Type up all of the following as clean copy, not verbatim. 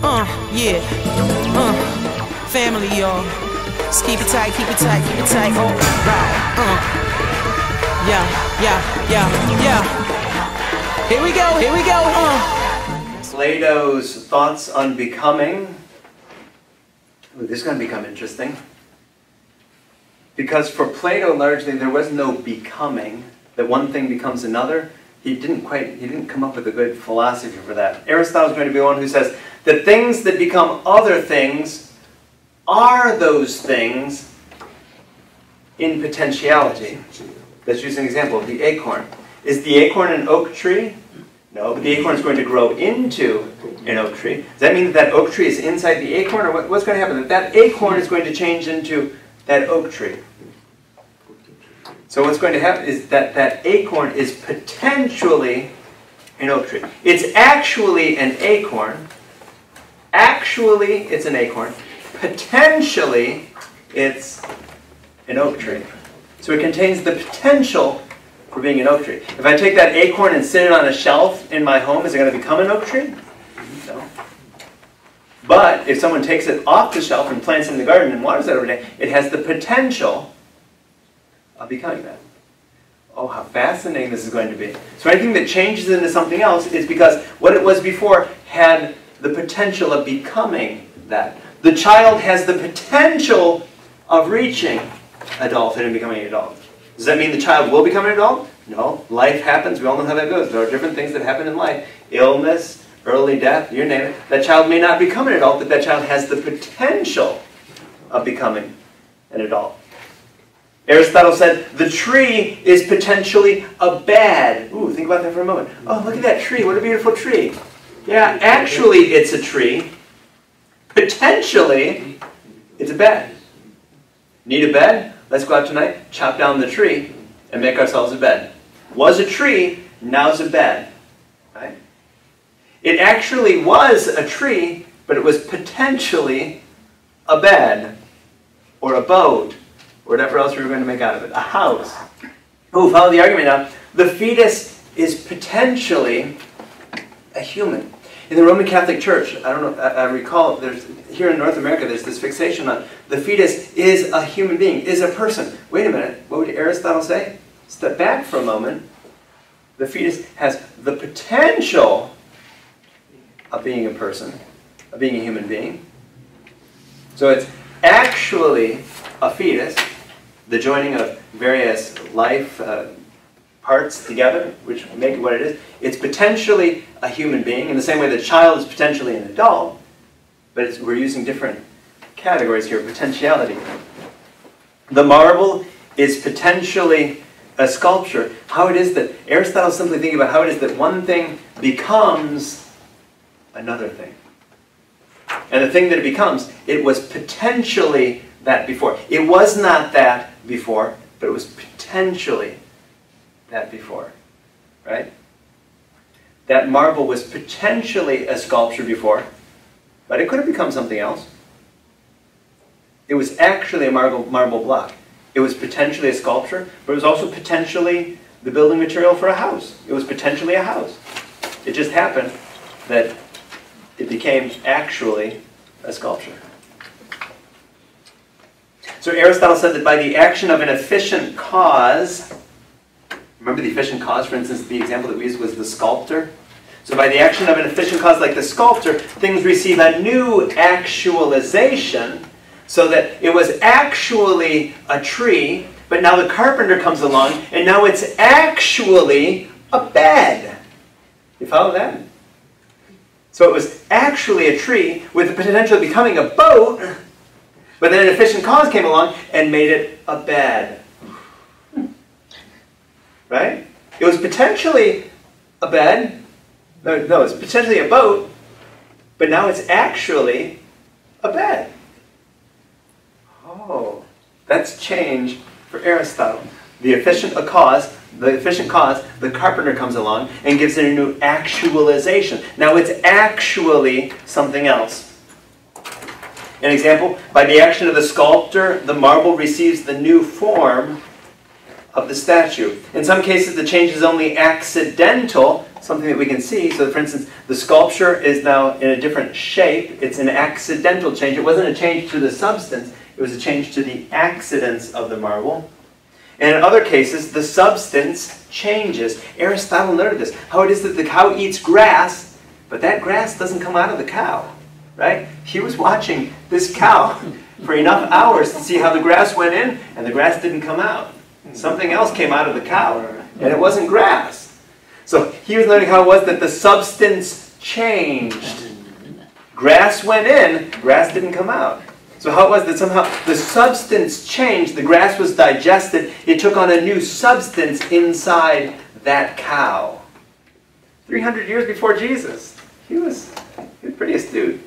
Yeah. Family, y'all. Just keep it tight, keep it tight, keep it tight. Oh, right. Yeah. Here we go, here we go. Plato's thoughts on becoming. Ooh, this is going to become interesting. Because for Plato, largely, there was no becoming, that one thing becomes another. He didn't come up with a good philosophy for that. Aristotle is going to be one who says that things that become other things are those things in potentiality. Let's use an example of the acorn. Is the acorn an oak tree? No, but the acorn is going to grow into an oak tree. Does that mean that that oak tree is inside the acorn, or what's going to happen? That acorn is going to change into that oak tree. So what's going to happen is that that acorn is potentially an oak tree. It's actually an acorn. Actually, it's an acorn. Potentially, it's an oak tree. So it contains the potential for being an oak tree. If I take that acorn and sit it on a shelf in my home, is it going to become an oak tree? No. But if someone takes it off the shelf and plants it in the garden and waters it every day, it has the potential of becoming that. Oh, how fascinating this is going to be. So anything that changes into something else is because what it was before had the potential of becoming that. The child has the potential of reaching adulthood and becoming an adult. Does that mean the child will become an adult? No. Life happens. We all know how that goes. There are different things that happen in life. Illness, early death, you name it. That child may not become an adult, but that child has the potential of becoming an adult. Aristotle said the tree is potentially a bad. Ooh, think about that for a moment. Oh, look at that tree. What a beautiful tree. Yeah, actually it's a tree. Potentially, it's a bed. Need a bed? Let's go out tonight, chop down the tree, and make ourselves a bed. Was a tree, now's a bed. Right? It actually was a tree, but it was potentially a bed, or a boat, or whatever else we were going to make out of it. A house. Oh, follow the argument now. The fetus is potentially a human. In the Roman Catholic Church, I don't know, I recall, here in North America, there's this fixation on the fetus is a human being, is a person. Wait a minute, what would Aristotle say? Step back for a moment. The fetus has the potential of being a person, of being a human being. So it's actually a fetus, the joining of various life parts together, which make it what it is. It's potentially a human being, in the same way that a child is potentially an adult, but we're using different categories here, potentiality. The marble is potentially a sculpture. How it is that Aristotle's simply thinking about how it is that one thing becomes another thing. And the thing that it becomes, it was potentially that before. It was not that before, but it was potentially that before, right? That marble was potentially a sculpture before, but it could have become something else. It was actually a marble block. It was potentially a sculpture, but it was also potentially the building material for a house. It was potentially a house. It just happened that it became actually a sculpture. So Aristotle said that by the action of an efficient cause, remember the efficient cause, for instance, the example that we used was the sculptor. So by the action of an efficient cause like the sculptor, things receive a new actualization, so that it was actually a tree, but now the carpenter comes along, and now it's actually a bed. You follow that? So it was actually a tree with the potential of becoming a boat, but then an efficient cause came along and made it a bed. Right? It was potentially a bed. No, it's potentially a boat, but now it's actually a bed. Oh, that's change for Aristotle. The efficient cause, the carpenter comes along and gives it a new actualization. Now it's actually something else. An example, by the action of the sculptor, the marble receives the new form of the statue. In some cases, the change is only accidental. something that we can see. So for instance, the sculpture is now in a different shape. It's an accidental change. It wasn't a change to the substance. It was a change to the accidents of the marble. And in other cases, the substance changes. Aristotle noted this, how it is that the cow eats grass, but that grass doesn't come out of the cow, right? He was watching this cow for enough hours to see how the grass went in, and the grass didn't come out. Something else came out of the cow, and it wasn't grass. So he was noting how it was that the substance changed. Grass went in, grass didn't come out. So how it was that somehow the substance changed, the grass was digested, it took on a new substance inside that cow. 300 years before Jesus. He was pretty astute.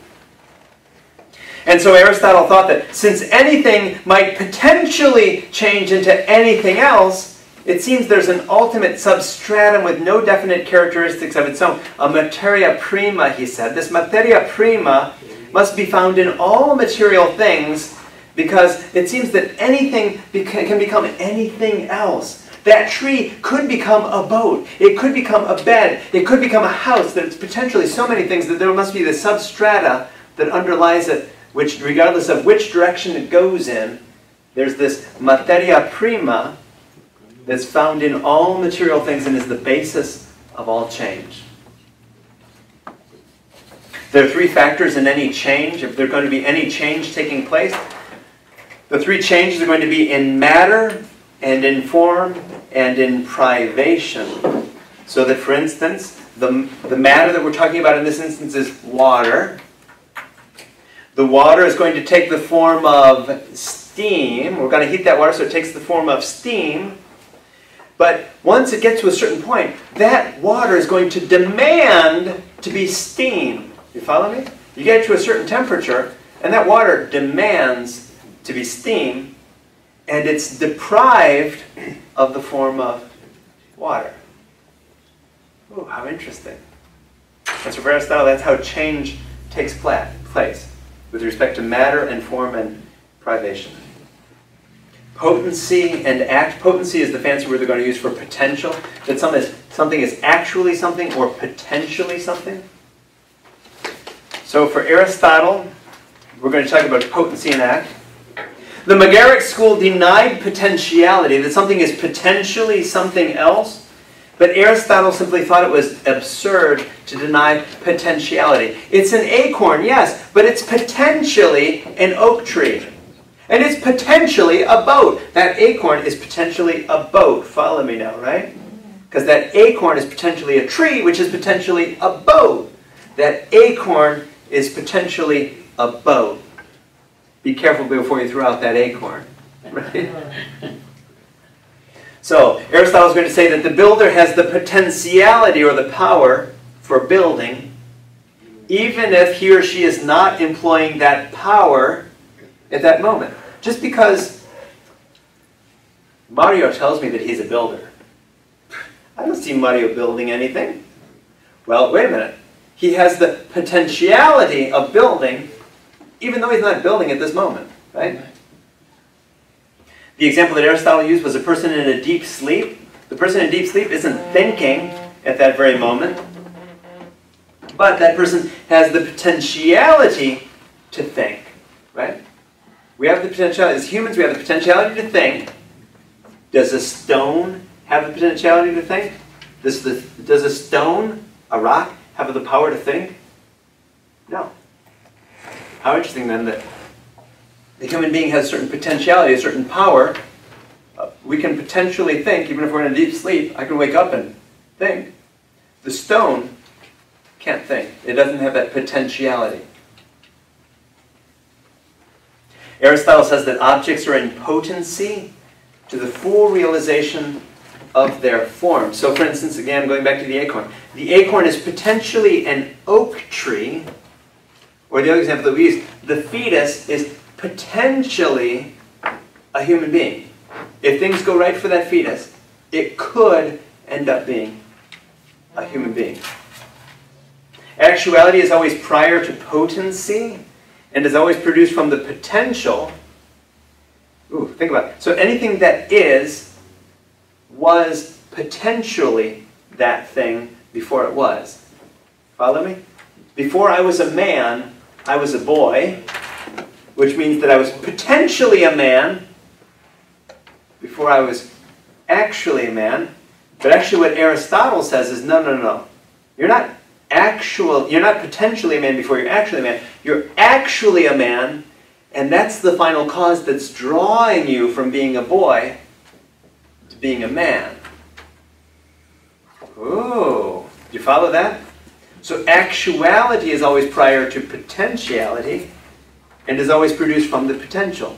And so Aristotle thought that since anything might potentially change into anything else, it seems there's an ultimate substratum with no definite characteristics of its own. A materia prima, he said. This materia prima must be found in all material things because it seems that anything can become anything else. That tree could become a boat. It could become a bed. It could become a house. There's potentially so many things that there must be the substrata that underlies it, which regardless of which direction it goes in, there's this materia prima that's found in all material things and is the basis of all change. There are three factors in any change. If there's going to be any change taking place, the three changes are going to be in matter, and in form, and in privation. So that, for instance, the matter that we're talking about in this instance is water. The water is going to take the form of steam. We're going to heat that water so it takes the form of steam. But once it gets to a certain point, that water is going to demand to be steam. You follow me? You get to a certain temperature, and that water demands to be steam, and it's deprived of the form of water. Ooh, how interesting. And so for Aristotle, that's how change takes place with respect to matter and form and privation. Potency and act. Potency is the fancy word they're going to use for potential. That something is actually something or potentially something. So for Aristotle, we're going to talk about potency and act. The Megaric school denied potentiality, that something is potentially something else, but Aristotle simply thought it was absurd to deny potentiality. It's an acorn, yes, but it's potentially an oak tree. And it's potentially a boat. That acorn is potentially a boat. Follow me now, right? Because that acorn is potentially a tree, which is potentially a boat. That acorn is potentially a boat. Be careful before you throw out that acorn. Right? So, Aristotle is going to say that the builder has the potentiality or the power for building, even if he or she is not employing that power at that moment. Just because Mario tells me that he's a builder, I don't see Mario building anything. Well, wait a minute. He has the potentiality of building, even though he's not building at this moment, right? The example that Aristotle used was a person in a deep sleep. The person in deep sleep isn't thinking at that very moment, but that person has the potentiality to think, right? We have the potentiality, as humans, we have the potentiality to think. Does a stone have the potentiality to think? Does a stone, a rock, have the power to think? No. How interesting then that the human being has a certain potentiality, a certain power. We can potentially think, even if we're in a deep sleep. I can wake up and think. The stone can't think. It doesn't have that potentiality. Aristotle says that objects are in potency to the full realization of their form. So for instance, again, going back to the acorn. The acorn is potentially an oak tree, or the other example that we use, the fetus is potentially a human being. If things go right for that fetus, it could end up being a human being. Actuality is always prior to potency, and is always produced from the potential. Ooh, think about it. So anything that is, was potentially that thing before it was. Follow me? Before I was a man, I was a boy, which means that I was potentially a man before I was actually a man. But actually what Aristotle says is, no, no, no. You're not potentially a man before you're actually a man. You're actually a man, and that's the final cause that's drawing you from being a boy to being a man. Ooh, do you follow that? So actuality is always prior to potentiality and is always produced from the potential.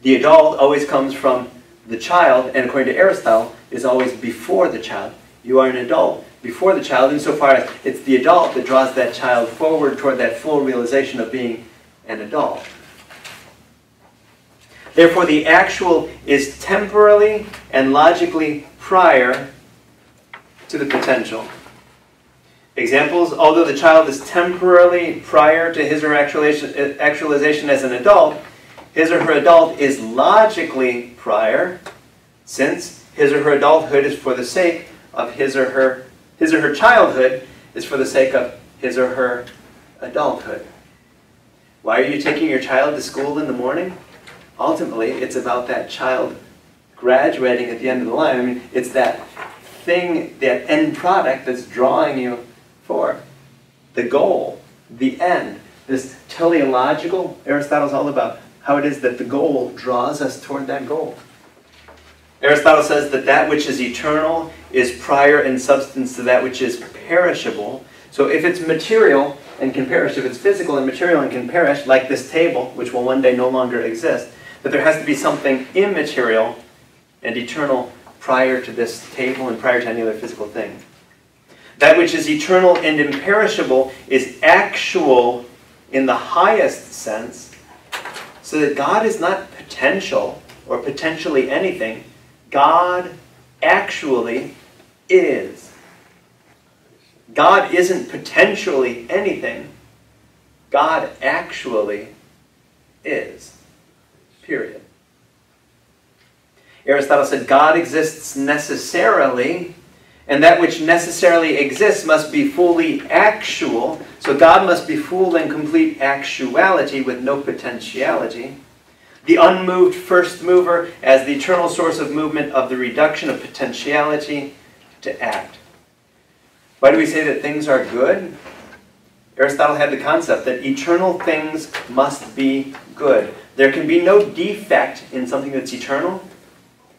The adult always comes from the child, and according to Aristotle, is always before the child. You are an adult before the child, insofar as it's the adult that draws that child forward toward that full realization of being an adult. Therefore, the actual is temporally and logically prior to the potential. Examples: although the child is temporarily prior to his or her actualization as an adult, his or her adult is logically prior, since his or her adulthood is for the sake of his or her childhood is for the sake of his or her adulthood. Why are you taking your child to school in the morning? Ultimately, it's about that child graduating at the end of the line. I mean, it's that thing, that end product that's drawing you for the goal, the end. This teleological, Aristotle's all about how it is that the goal draws us toward that goal. Aristotle says that that which is eternal is prior in substance to that which is perishable. So if it's material and can perish, if it's physical and material and can perish, like this table, which will one day no longer exist, that there has to be something immaterial and eternal prior to this table and prior to any other physical thing. That which is eternal and imperishable is actual in the highest sense, so that God is not potential or potentially anything. God actually is. God isn't potentially anything. God actually is. Period. Aristotle said God exists necessarily, and that which necessarily exists must be fully actual. So God must be full and complete actuality with no potentiality. The unmoved first mover as the eternal source of movement of the reduction of potentiality to act. Why do we say that things are good? Aristotle had the concept that eternal things must be good. There can be no defect in something that's eternal.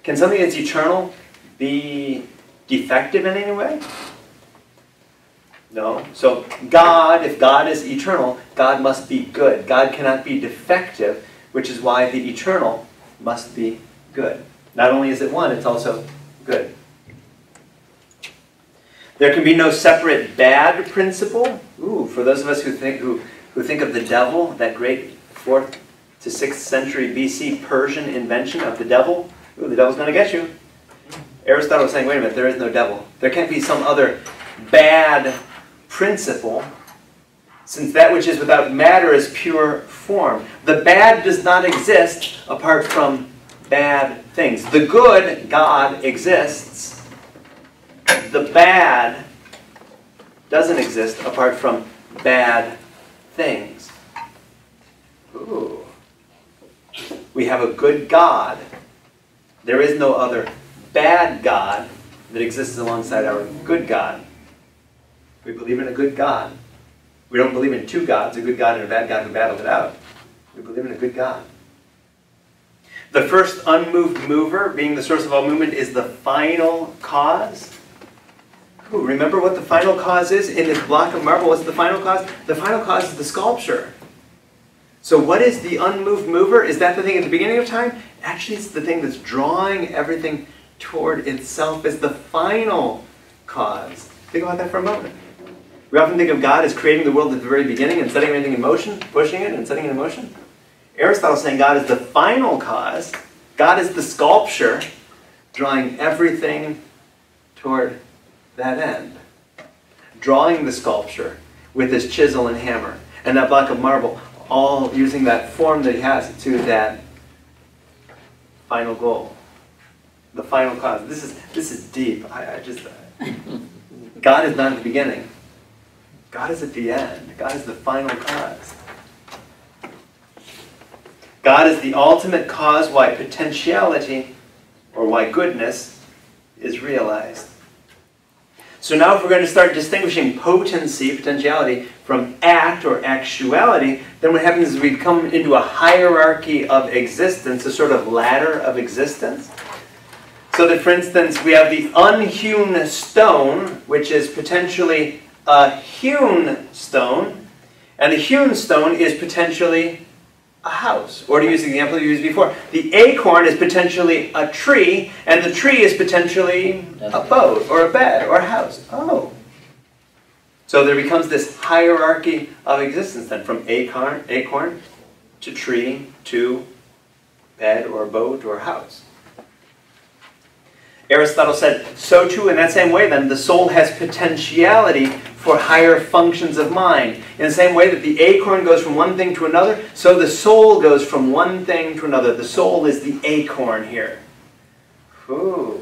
Can something that's eternal be defective in any way? No. So God, if God is eternal, God must be good. God cannot be defective, which is why the eternal must be good. Not only is it one, it's also good. There can be no separate bad principle. Ooh, for those of us who think of the devil, that great 4th to 6th century BC Persian invention of the devil. Ooh, the devil's going to get you. Aristotle was saying, wait a minute, there is no devil. There can't be some other bad principle, since that which is without matter is pure form. The bad does not exist apart from bad things. The good, God, exists. The bad doesn't exist apart from bad things. Ooh. We have a good God. There is no other bad God that exists alongside our good God. We believe in a good God. We don't believe in two gods, a good God and a bad God who battled it out. We believe in a good God. The first unmoved mover, being the source of all movement, is the final cause. Ooh, remember what the final cause is? In this block of marble, what's the final cause? The final cause is the sculpture. So what is the unmoved mover? Is that the thing at the beginning of time? Actually, it's the thing that's drawing everything toward itself as the final cause. Think about that for a moment. We often think of God as creating the world at the very beginning and setting everything in motion, pushing it and setting it in motion. Aristotle's saying God is the final cause. God is the sculpture, drawing everything toward that end. Drawing the sculpture with his chisel and hammer. And that block of marble, all using that form that he has to that final goal. The final cause. This is deep. God is not at the beginning. God is at the end. God is the final cause. God is the ultimate cause why potentiality, or why goodness, is realized. So now if we're going to start distinguishing potency, potentiality, from act or actuality, then what happens is we come into a hierarchy of existence, a sort of ladder of existence. So that, for instance, we have the unhewn stone, which is potentially a hewn stone, and the hewn stone is potentially a house. Or to use the example you used before, the acorn is potentially a tree, and the tree is potentially a boat, or a bed, or a house. Oh. So there becomes this hierarchy of existence then, from acorn to tree to bed, or boat, or house. Aristotle said, so too in that same way then, the soul has potentiality for higher functions of mind. In the same way that the acorn goes from one thing to another, so the soul goes from one thing to another. The soul is the acorn here. Ooh.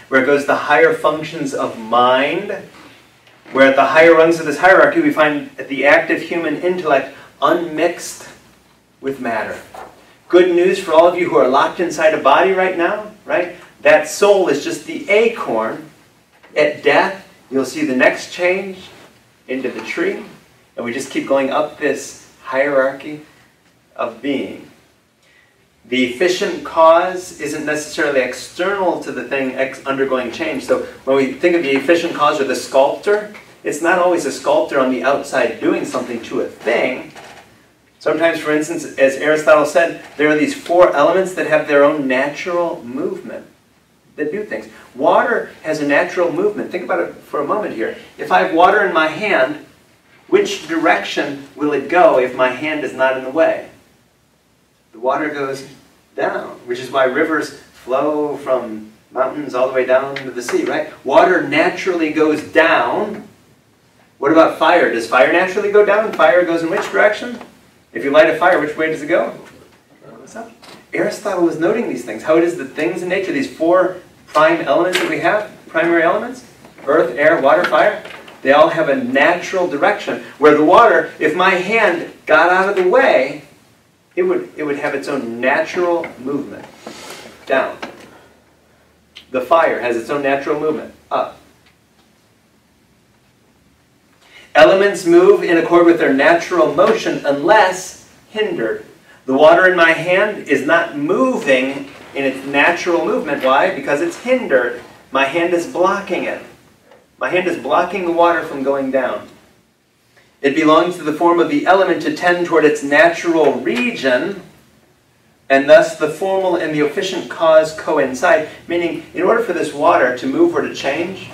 Where it goes the higher functions of mind, where at the higher rungs of this hierarchy we find the active human intellect unmixed with matter. Good news for all of you who are locked inside a body right now, right? That soul is just the acorn. At death, you'll see the next change into the tree. And we just keep going up this hierarchy of being. The efficient cause isn't necessarily external to the thing undergoing change. So when we think of the efficient cause or the sculptor, it's not always a sculptor on the outside doing something to a thing. Sometimes, for instance, as Aristotle said, there are these four elements that have their own natural movement, that do things. Water has a natural movement. Think about it for a moment here. If I have water in my hand, which direction will it go if my hand is not in the way? The water goes down, which is why rivers flow from mountains all the way down to the sea, right? Water naturally goes down. What about fire? Does fire naturally go down? Fire goes in which direction? If you light a fire, which way does it go? What's up? Aristotle was noting these things, how it is that things in nature, these four prime elements that we have, primary elements, earth, air, water, fire, they all have a natural direction. Where the water, if my hand got out of the way, it would have its own natural movement, down. The fire has its own natural movement, up. Elements move in accord with their natural motion unless hindered. The water in my hand is not moving in its natural movement. Why? Because it's hindered. My hand is blocking it. My hand is blocking the water from going down. It belongs to the form of the element to tend toward its natural region, and thus the formal and the efficient cause coincide. Meaning, in order for this water to move or to change,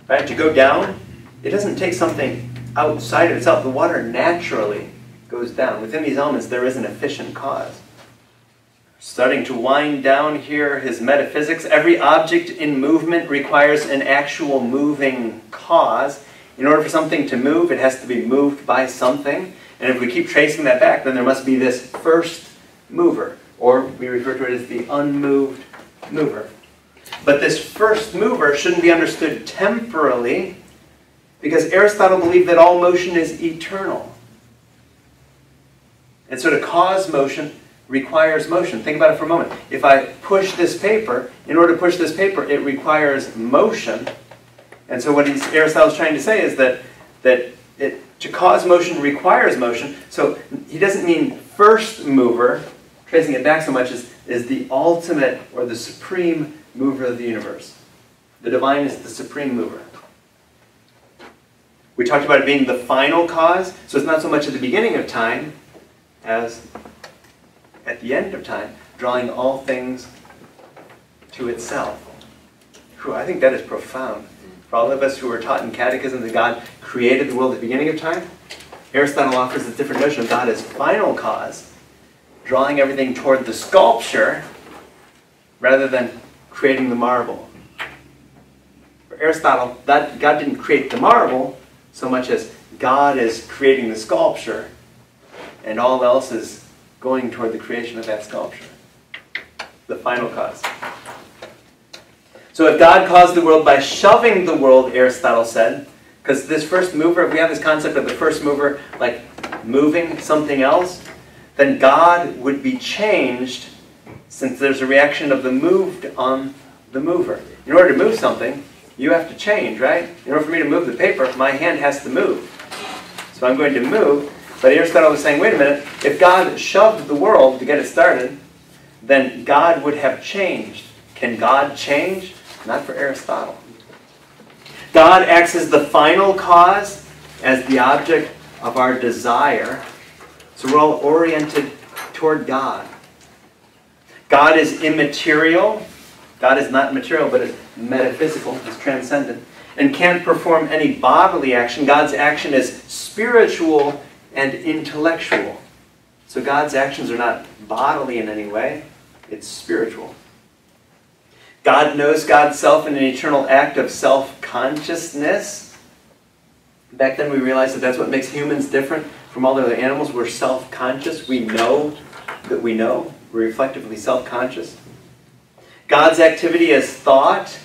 right, to go down, it doesn't take something outside of itself. The water naturally goes down. Within these elements, there is an efficient cause. Starting to wind down here his Metaphysics. Every object in movement requires an actual moving cause. In order for something to move, it has to be moved by something. And if we keep tracing that back, then there must be this first mover, or we refer to it as the unmoved mover. But this first mover shouldn't be understood temporally, because Aristotle believed that all motion is eternal. And so to cause motion requires motion. Think about it for a moment. If I push this paper, in order to push this paper, it requires motion. And so what Aristotle's trying to say is that to cause motion requires motion. So he doesn't mean first mover, tracing it back so much, is the ultimate or the supreme mover of the universe. The divine is the supreme mover. We talked about it being the final cause, so it's not so much at the beginning of time as at the end of time, drawing all things to itself. Whew, I think that is profound. For all of us who were taught in catechism that God created the world at the beginning of time, Aristotle offers a different notion of God as final cause, drawing everything toward the sculpture rather than creating the marble. For Aristotle, God didn't create the marble so much as God is creating the sculpture, and all else is going toward the creation of that sculpture. The final cause. So if God caused the world by shoving the world, Aristotle said, because this first mover, if we have this concept of the first mover, like moving something else, then God would be changed since there's a reaction of the moved on the mover. In order to move something, you have to change, right? In order for me to move the paper, my hand has to move. So I'm going to move. But Aristotle was saying, wait a minute, if God shoved the world to get it started, then God would have changed. Can God change? Not for Aristotle. God acts as the final cause, as the object of our desire. So we're all oriented toward God. God is immaterial. God is not material, but is metaphysical, is transcendent, and can't perform any bodily action. God's action is spiritual and intellectual. So God's actions are not bodily in any way. It's spiritual. God knows God's self in an eternal act of self-consciousness. Back then we realized that that's what makes humans different from all the other animals. We're self-conscious. We know that we know. We're reflectively self-conscious. God's activity is thought,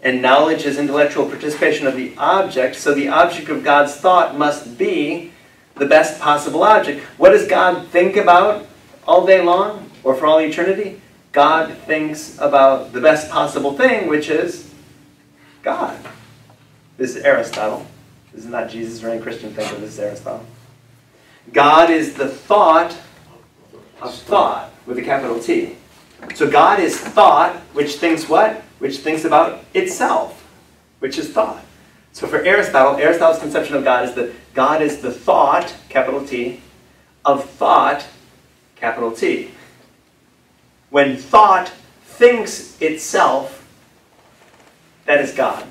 and knowledge is intellectual participation of the object. So the object of God's thought must be the best possible object. What does God think about all day long, or for all eternity? God thinks about the best possible thing, which is God. This is Aristotle. This is not Jesus or any Christian thinker. This is Aristotle. God is the thought of thought, with a capital T. So God is thought, which thinks what? Which thinks about itself, which is thought. So for Aristotle, Aristotle's conception of God is that God is the thought, capital T, of thought, capital T. When thought thinks itself, that is God.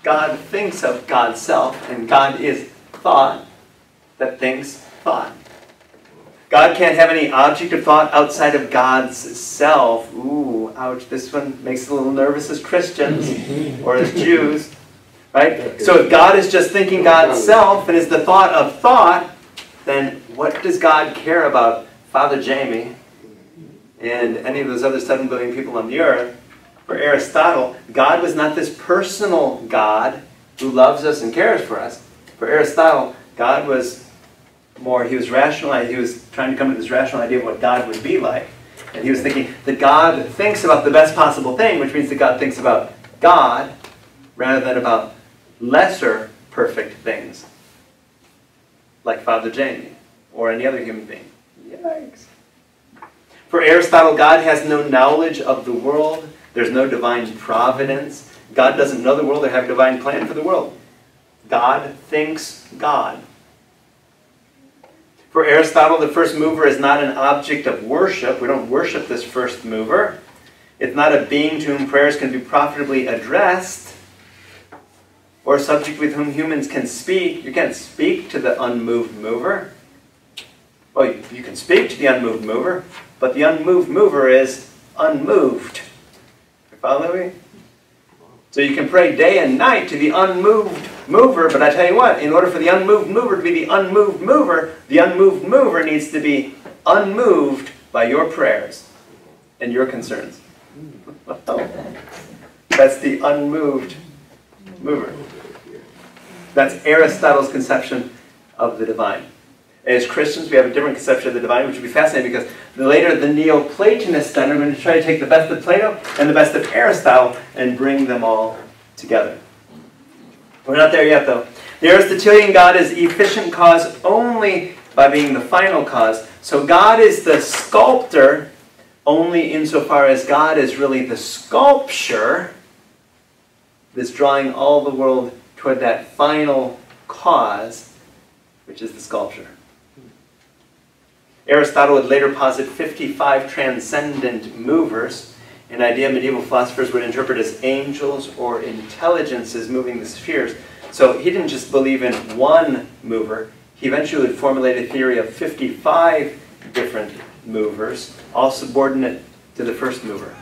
God thinks of God's self, and God is thought that thinks thought. God can't have any object of thought outside of God's self. Ooh, ouch, this one makes us a little nervous as Christians or as Jews. Right? So if God is just thinking God's self and is the thought of thought, then what does God care about Father Jamie and any of those other 7 billion people on the earth? For Aristotle, God was not this personal God who loves us and cares for us. For Aristotle, God was more, he was rational. He was trying to come to this rational idea of what God would be like. And he was thinking that God thinks about the best possible thing, which means that God thinks about God rather than about lesser perfect things, like Father Jamie or any other human being. Yikes. For Aristotle, God has no knowledge of the world. There's no divine providence. God doesn't know the world or have a divine plan for the world. God thinks God. For Aristotle, the first mover is not an object of worship. We don't worship this first mover. It's not a being to whom prayers can be profitably addressed, or a subject with whom humans can speak. You can't speak to the unmoved mover. Well, you can speak to the unmoved mover, but the unmoved mover is unmoved. You follow me? So you can pray day and night to the unmoved mover, but I tell you what, in order for the unmoved mover to be the unmoved mover needs to be unmoved by your prayers and your concerns. That's the unmoved mover. That's Aristotle's conception of the divine. As Christians, we have a different conception of the divine, which would be fascinating because later the Neoplatonists then are going to try to take the best of Plato and the best of Aristotle and bring them all together. We're not there yet, though. The Aristotelian God is efficient cause only by being the final cause. So God is the sculptor only insofar as God is really the sculpture that's drawing all the world toward that final cause, which is the sculpture. Aristotle would later posit 55 transcendent movers, an idea medieval philosophers would interpret as angels or intelligences moving the spheres. So he didn't just believe in one mover. He eventually would formulate a theory of 55 different movers, all subordinate to the first mover.